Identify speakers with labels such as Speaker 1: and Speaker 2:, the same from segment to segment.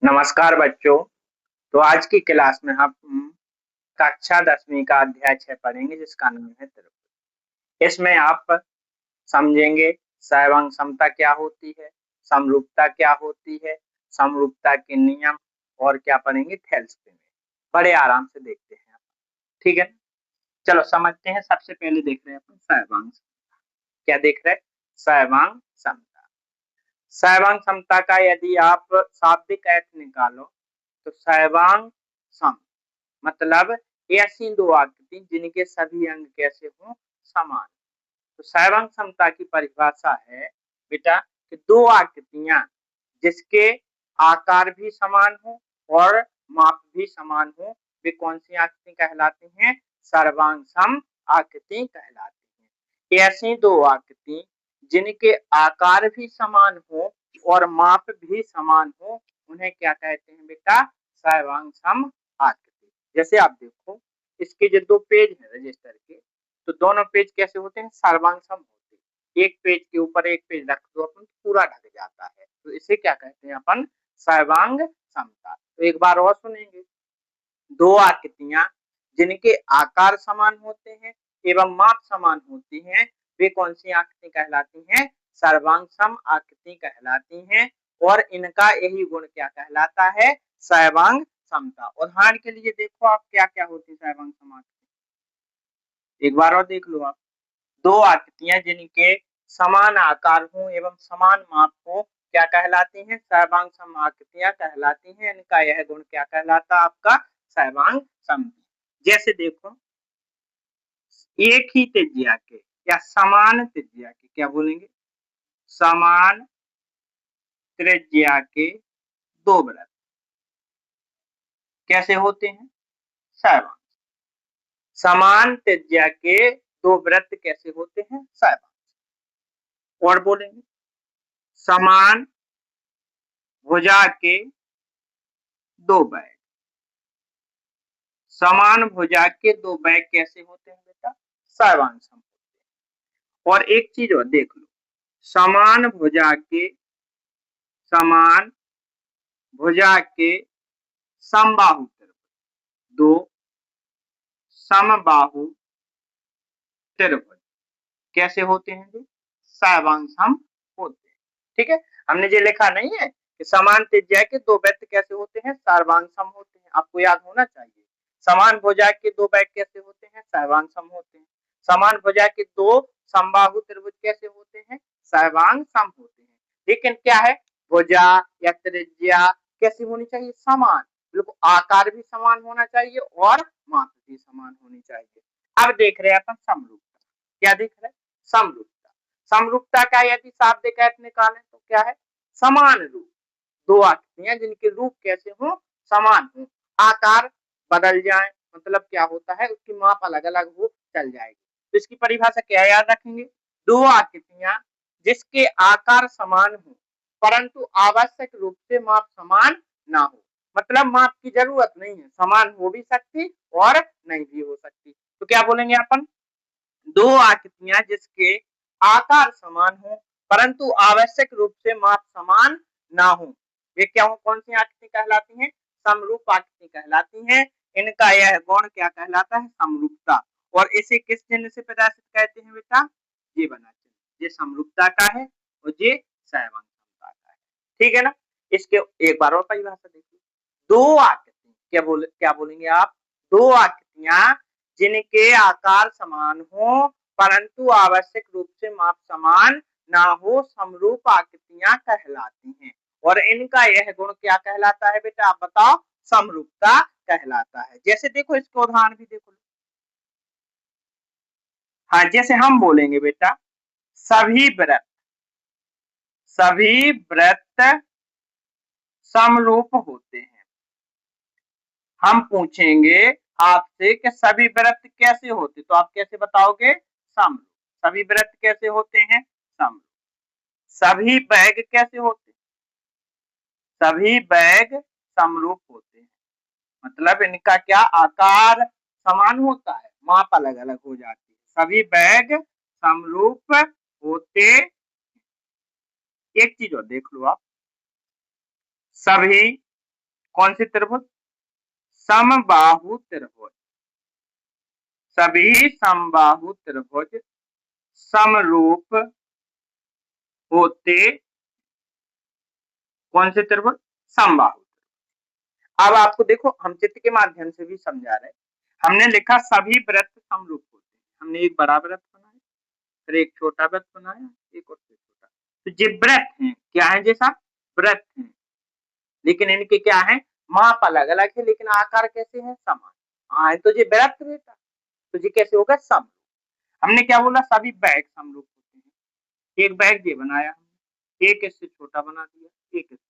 Speaker 1: नमस्कार बच्चों। तो आज की क्लास में हम कक्षा 10वीं का अध्याय 6 पढ़ेंगे जिसका नाम है त्रिभुज। इसमें आप समझेंगे सहवांग समता क्या होती है, समरूपता क्या होती है, समरूपता के नियम और क्या पढ़ेंगे थेल्स में। बड़े आराम से देखते हैं आप, ठीक है। चलो समझते हैं। सबसे पहले देख रहे हैं अपन सहवांग समता। क्या देख रहे हैं? सहवांग समता। सहवांग समता का यदि आप शाब्दिक अर्थ निकालो तो सहवांग सम मतलब ऐसी दो आकृति जिनके सभी अंग कैसे हों समान। तो सहवांग समता की परिभाषा है बेटा कि दो आकृतियां जिसके आकार भी समान हो और माप भी समान हो वे कौन सी आकृति कहलाती हैं? सर्वांग सम आकृति कहलाती हैं। ऐसी दो आकृति जिनके आकार भी समान हो और माप भी समान हो उन्हें क्या कहते हैं बेटा? सर्वांग सम आकृति। जैसे आप देखो इसके जो दो पेज है रजिस्टर के, तो दोनों पेज कैसे होते हैं? सर्वांग सम होते हैं। एक पेज के ऊपर एक पेज रख दो अपन पूरा ढक जाता है, तो इसे क्या कहते हैं अपन? सर्वांग समता। तो एक बार और सुनेंगे, दो आकृतियां जिनके आकार समान होते हैं एवं माप समान होती हैं वे कौन सी आकृति कहलाती हैं? सर्वांग सम आकृति कहलाती हैं। और इनका यही गुण क्या कहलाता है? सर्वांग समता। उदाहरण के लिए देखो आप क्या क्या होती है सर्वांग सम आकृति। एक बार और देख लो आप, दो आकृतियां जिनके समान आकार हो एवं समान माप हो क्या कहलाती हैं? सर्वांग सम आकृतियां कहलाती हैं। इनका यह गुण क्या कहलाता है? आपका सर्वांग समता। जैसे देखो एक ही त्रिज्या के या समान त्रिज्या के, क्या बोलेंगे? समान त्रिज्या के दो वृत्त कैसे होते हैं? सर्वांग। समान त्रिज्या के दो वृत्त कैसे होते हैं? सर्वांग। और बोलेंगे समान भुजा के दो बैग। समान भुजा के दो बैग कैसे होते हैं बेटा? सर्वांग सम होते हैं। और एक चीज और देख लो, समान भुजा के समबाहु त्रिभुज, दो समबाहु त्रिभुज कैसे होते हैं जी? सर्वांग सम होते हैं। ठीक है, हमने जो लिखा नहीं है कि समान त्रिज्या के दो वृत्त कैसे होते हैं? सर्वांग सम होते हैं। आपको याद होना चाहिए। समान भुजा के दो बैग कैसे होते हैं? सर्वांग सम होते हैं। समान भुजा के दो समबाहु त्रिभुज कैसे होते हैं? सर्वांग सम होते हैं। लेकिन क्या है, भुजा या त्रिज्या कैसी होनी चाहिए? समान। बिल्कुल आकार भी समान होना चाहिए और माप भी समान होनी चाहिए। अब देख रहे हैं अपन समरूपता। क्या देख रहे हैं? समरूपता। समरूपता का यदि शाब्दिक अर्थ निकालें तो क्या है? समान रूप। दो आकृतियां जिनके रूप कैसे हो? समान हो। आकार बदल जाए मतलब क्या होता है? उसकी माप अलग अलग हो चल जाएगी। तो इसकी परिभाषा क्या याद रखेंगे? दो आकृतियां जिसके आकार समान हो परंतु आवश्यक रूप से माप समान ना हो। मतलब माप की जरूरत नहीं है, समान हो भी सकती और नहीं भी हो सकती। तो क्या बोलेंगे अपन? दो आकृतियां जिसके आकार समान हो परंतु आवश्यक रूप से माप समान ना हो वे क्या हो? कौन सी आकृति कहलाती हैं? समरूप आकृति कहलाती हैं। इनका यह गुण क्या कहलाता है? समरूपता। और इसे किस चिन्ह से प्रदर्शित कहते हैं बेटा? ये बना चिन्ह, ये समरूपता का है और ये सहवांग समता का है। ठीक है ना? इसके एक बार और परिभाषा देखिए, दो आकृति क्या बोलेंगे आप? दो आकृतियां जिनके आकार समान हो परंतु आवश्यक रूप से माप समान ना हो समरूप आकृतियां कहलाती हैं। और इनका यह गुण क्या कहलाता है बेटा? आप बताओ। समरूपता कहलाता है। जैसे देखो इसके उदाहरण भी देखो। हाँ, जैसे हम बोलेंगे बेटा सभी वृत्त समरूप होते हैं। हम पूछेंगे आपसे कि सभी वृत्त कैसे होते, तो आप कैसे बताओगे? समरूप। सभी वृत्त कैसे होते हैं? समरूप। सभी बैग कैसे होते? सभी बैग समरूप होते हैं। मतलब इनका क्या आकार समान होता है, माप अलग अलग हो जाती है। सभी बैग समरूप होते। एक चीज और देख लो आप, सभी कौन सी त्रिभुज? समबाहु त्रिभुज। सभी समबाहु त्रिभुज समरूप होते, कौन से त्रिभुज? समबाहु। अब आपको देखो हम चित्र के माध्यम से भी समझा रहे हैं। हमने लिखा सभी वृत्त समरूप होते हैं। हमने एक बड़ा वृत्त बनाया, फिर एक छोटा वृत्त बनाया, एक और छोटा। तो ये वृत्त हैं, क्या है जैसा? वृत्त हैं, लेकिन इनके क्या है? माप अलग अलग है, लेकिन आकार कैसे है? समान। हाँ, तो ये वृत्त रहता, तो ये कैसे होगा? समरूप। हमने क्या बोला? सभी बैग समरूप होते हैं। एक बैग ये बनाया हमने, एक इससे छोटा बना दिया, एक इससे छोटा,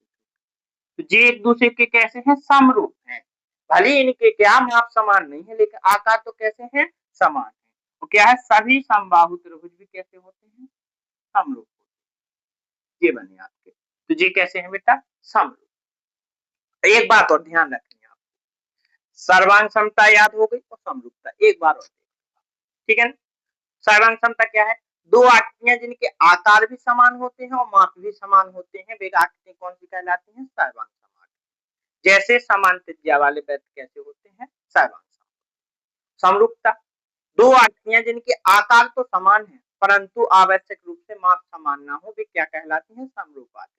Speaker 1: तो ये एक दूसरे के कैसे हैं? समरूप हैं। भले इनके क्या माप समान नहीं है, लेकिन आकार तो कैसे हैं? समान है। तो क्या है? सभी समबाहु त्रिभुज भी कैसे होते हैं? समरूप होते हैं। ये बने आपके, तो ये कैसे हैं बेटा? समरूप। एक बात और ध्यान रखनी है आपको, सर्वांग समता याद हो गई और समरूपता एक बार और, ठीक है ना? सर्वांग समता क्या है? दो आकृतियां जिनके आकार भी समान होते हैं और माप भी समान होते हैं, वे आकृतियां कौन सी कहलाती हैं? सर्वांग सम। जैसे समान त्रिज्या वाले वृत्त कैसे होते हैं? सर्वांग सम। समरूपता, दो आकृतियां जिनके आकार तो समान है परंतु आवश्यक रूप से माप समान ना हो, वे क्या कहलाती हैं? समरूप आकृतियां।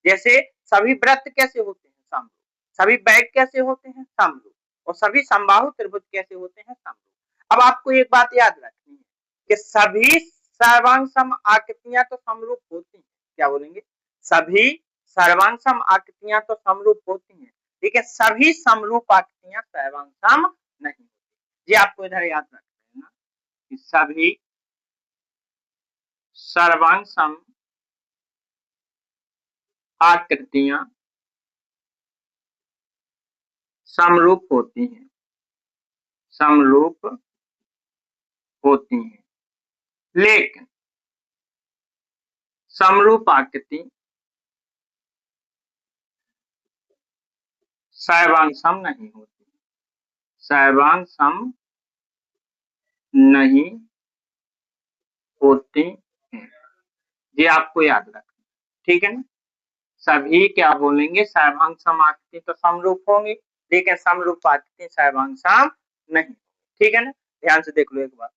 Speaker 1: जैसे सभी वृत्त कैसे होते हैं? समरूप। सभी बैग कैसे होते हैं? समरूप। और सभी समबाहु त्रिभुज कैसे होते हैं? समरूप। अब आपको एक बात याद रखनी है कि सभी सर्वांग सम आकृतियां तो समरूप होती हैं। क्या बोलेंगे? सभी सर्वांग सम आकृतियां तो समरूप होती हैं, लेकिन सभी समरूप आकृतियां सर्वांग सम नहीं होती। ये आपको इधर याद रखना है ना, कि सभी सर्वांग सम आकृतियां समरूप होती हैं, समरूप होती हैं, लेकिन समरूप आकृति सर्वांग सम नहीं होती, सर्वांग सम नहीं होती हैं। ये आपको याद रखना, ठीक है ना? सभी क्या बोलेंगे? सर्वांग सम आकृति तो समरूप होंगी, लेकिन समरूप आकृति सर्वांग सम नहीं, ठीक है ना? ध्यान से देख लो एक बार।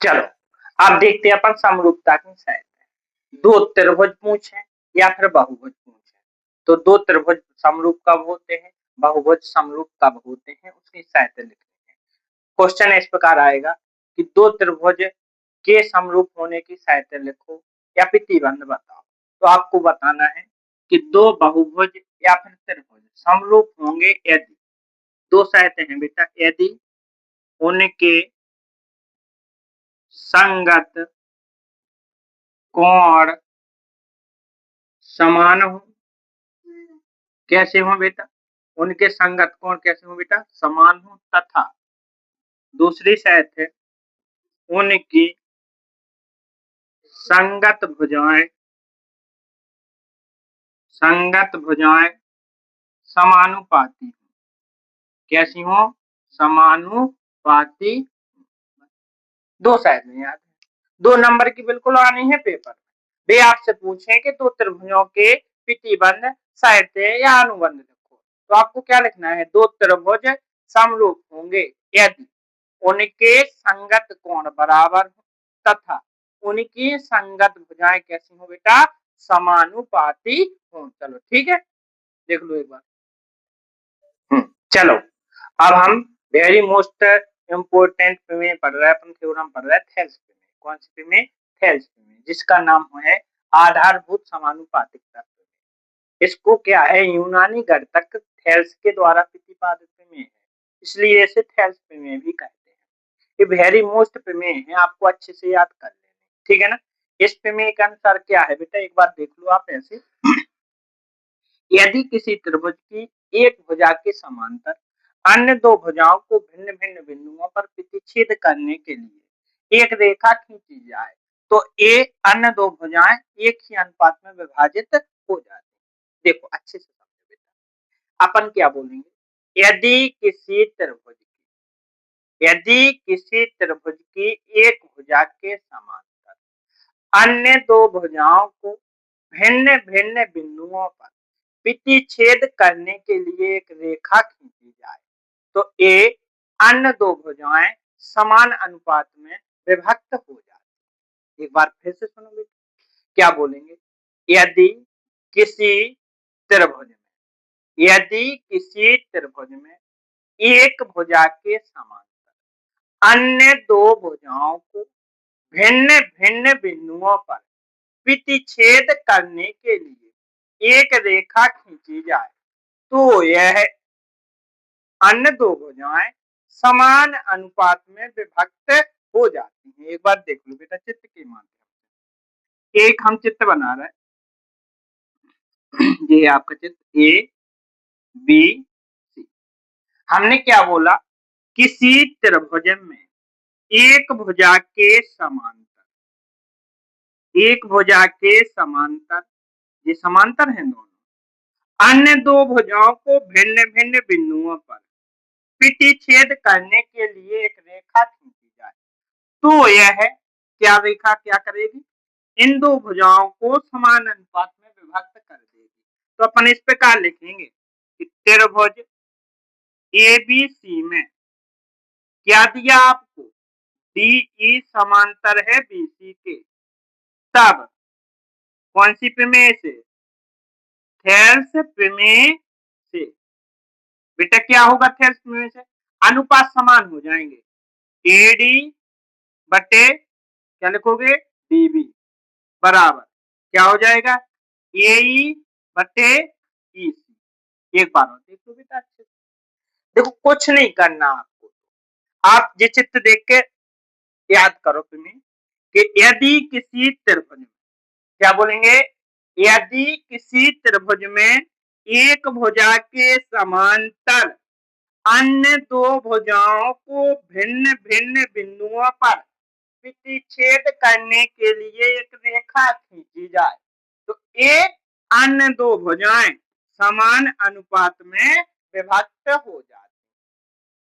Speaker 1: चलो अब देखते हैं अपन समरूपता की साइड। दो त्रिभुज पूछे या फिर बहुभुज पूछे, तो दो त्रिभुज समरूप कब होते हैं, बहुभुज समरूप कब होते हैं, उसकी साइड लिखनी है। क्वेश्चन इस प्रकार आएगा कि दो त्रिभुज के समरूप होने की साइड लिखो या प्रतिबंध बताओ। तो आपको बताना है कि दो बहुभुज या फिर त्रिभुज समरूप होंगे यदि, दो साइड हैं बेटा, यदि उनके संगत कोण समान हो। कैसे हो बेटा? उनके संगत कोण कैसे हो बेटा? समान हो, तथा दूसरी शर्त है उनकी संगत भुजाएं, संगत भुजाएं समानुपाती हो। कैसी हो? समानुपाती। दो साइड में याद है, दो नंबर की बिल्कुल आनी है पेपर में। वे आपसे पूछे कि दो त्रिभुजों के प्रतिबंध साइड या अनुबंध लिखो, तो आपको क्या लिखना है? दो त्रिभुज समरूप होंगे यदि उनके संगत कोण बराबर हो तथा उनकी संगत भुजाएं कैसी हो बेटा? समानुपाती हो। चलो ठीक है, देख लो एक बार। चलो अब हम वेरी मोस्ट इम्पोर्टेंट प्रमेय पढ़ रहे हैं, अपन थ्योरम पढ़ रहे हैं, थेल्स प्रमेय। कौन सी प्रमेय? थेल्स प्रमेय, जिसका नाम है आधारभूत समानुपातिकता प्रमेय। इसको क्या है? यूनानी गणितज्ञ थेल्स के द्वारा प्रतिपादित प्रमेय है, इसलिए इसे थेल्स प्रमेय भी कहते हैं। ये वेरी मोस्ट प्रमेय है, आपको अच्छे से याद कर लेना, ठीक है ना? इस प्रमेय के अनुसार क्या है बेटा, एक बार देख लो आप ऐसे। यदि किसी त्रिभुज की एक भुजा के समांतर अन्य दो भुजाओं को भिन्न भिन्न बिंदुओं पर प्रतिच्छेद करने के लिए एक रेखा खींची जाए तो ये अन्य दो भुजाएं एक ही अनुपात में विभाजित हो जाती है। देखो अच्छे से समझो बेटा, अपन क्या बोलेंगे? यदि किसी त्रिभुज की एक भुजा के समांतर अन्य दो भुजाओं को भिन्न भिन्न बिंदुओं पर प्रतिच्छेद करने के लिए एक रेखा खींची जाए तो ए अन्य दो भुजाएं समान अनुपात में विभक्त हो जाती। एक बार फिर से सुनो बेटा, क्या बोलेंगे? यदि किसी त्रिभुज में एक भुजा के समांतर अन्य दो भुजाओं को भिन्न भिन्न बिंदुओं पर प्रतिच्छेद करने के लिए एक रेखा खींची जाए तो यह अन्य दो भुजाएं समान अनुपात में विभक्त हो जाती हैं। एक बार देख लो बेटा चित्र के माध्यम से। एक हम चित्र बना रहे हैं, ये आपका चित्र ए बी सी। हमने क्या बोला? किसी त्रिभुज में एक भुजा के समांतर ये समांतर हैं दोनों, अन्य दो भुजाओं को भिन्न भिन्न बिंदुओं पर प्रतिच्छेद करने के लिए एक रेखा खींची जाए तो यह क्या रेखा क्या करेगी? इन दो भुजाओं को समान अनुपात में विभक्त कर देगी। तो अपन इस प्रकार लिखेंगे कि त्रिभुज एबीसी में क्या दिया आपको? डीई समांतर है बीसी के। तब कौन सी प्रमेय से? थेल्स प्रमेय से। बेटा क्या होगा थेल्स प्रमेय से? अनुपात समान हो जाएंगे। एडी बटे क्या लिखोगे? डीबी बराबर क्या हो जाएगा? एई बटे ईसी। एक बार और देखो बेटा अच्छे से। देखो कुछ नहीं करना आपको, आप ये चित्र देख के याद करो तुम्हें कि यदि किसी त्रिभुज में क्या बोलेंगे? यदि किसी त्रिभुज में एक भुजा के समांतर अन्य दो भुजाओं को भिन्न भिन्न बिंदुओं पर प्रतिच्छेद करने के लिए एक रेखा खींची जाए तो एक अन्य दो भुजाएं समान अनुपात में विभक्त हो जाती।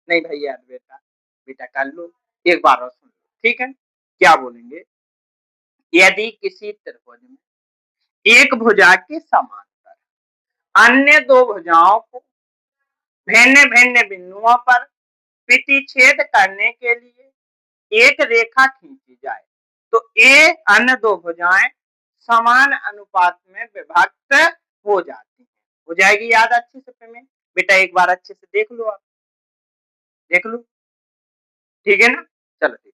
Speaker 1: नहीं भैया बेटा कर लो, एक बार और सुन लो, ठीक है? क्या बोलेंगे? यदि किसी त्रिभुज में एक भुजा के समांतर अन्य दो भुजाओं को भिन्न भिन्न बिंदुओं पर प्रतिच्छेद करने के लिए एक रेखा खींची जाए तो ए अन्य दो भुजाएं समान अनुपात में विभक्त हो जाती हैं। हो जाएगी याद अच्छे से प्रमेय? बेटा एक बार अच्छे से देख लो, आप देख लो, ठीक है ना? चलो ठीक।